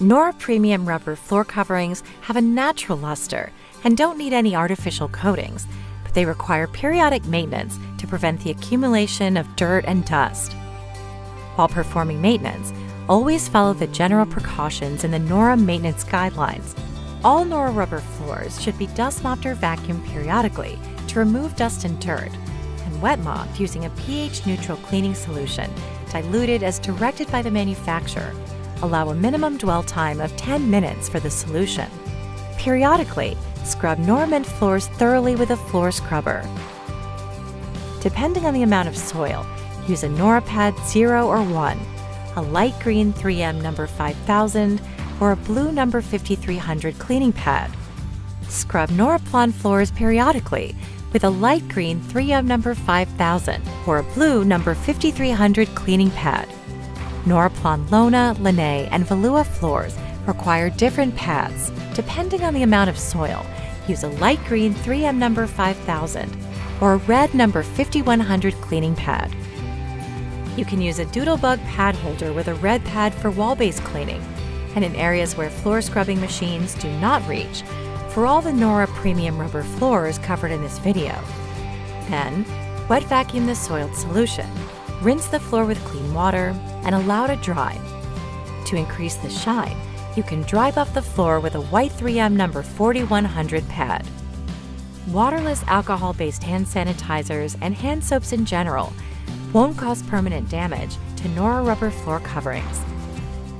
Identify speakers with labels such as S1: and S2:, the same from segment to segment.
S1: Nora Premium Rubber floor coverings have a natural luster and don't need any artificial coatings, but they require periodic maintenance to prevent the accumulation of dirt and dust. While performing maintenance, always follow the general precautions in the Nora maintenance guidelines. All Nora rubber floors should be dust mopped or vacuumed periodically to remove dust and dirt, and wet mopped using a pH-neutral cleaning solution diluted as directed by the manufacturer. Allow a minimum dwell time of 10 minutes for the solution. Periodically, scrub Nora Mint floors thoroughly with a floor scrubber. Depending on the amount of soil, use a NoraPad 0 or 1, a light green 3M number 5000, or a blue number 5300 cleaning pad. Scrub Noraplan floors periodically with a light green 3M number 5000 or a blue number 5300 cleaning pad. Noraplan Lona, Lene, and Velua floors require different pads. Depending on the amount of soil, use a light green 3M number 5000 or a red number 5100 cleaning pad. You can use a Doodlebug pad holder with a red pad for wall-based cleaning, and in areas where floor scrubbing machines do not reach, for all the Nora Premium Rubber floors covered in this video. Then, wet vacuum the soiled solution. Rinse the floor with clean water and allow to dry. To increase the shine, you can dry buff the floor with a white 3M number 4100 pad. Waterless alcohol-based hand sanitizers and hand soaps in general won't cause permanent damage to Nora rubber floor coverings.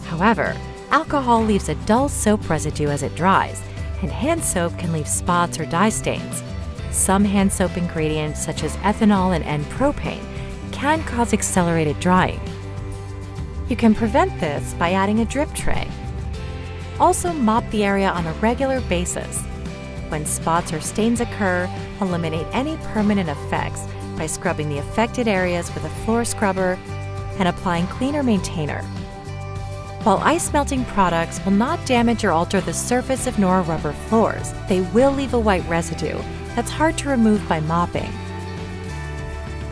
S1: However, alcohol leaves a dull soap residue as it dries, and hand soap can leave spots or dye stains. Some hand soap ingredients, such as ethanol and N-propane, can cause accelerated drying. You can prevent this by adding a drip tray. Also, mop the area on a regular basis. When spots or stains occur, eliminate any permanent effects by scrubbing the affected areas with a floor scrubber and applying cleaner maintainer. While ice melting products will not damage or alter the surface of Nora rubber floors, they will leave a white residue that's hard to remove by mopping.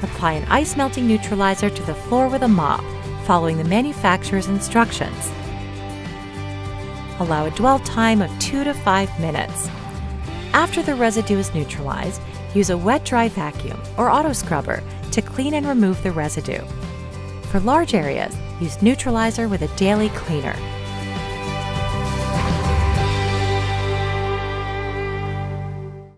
S1: Apply an ice melting neutralizer to the floor with a mop, following the manufacturer's instructions. Allow a dwell time of 2 to 5 minutes. After the residue is neutralized, use a wet-dry vacuum or auto scrubber to clean and remove the residue. For large areas, use neutralizer with a daily cleaner.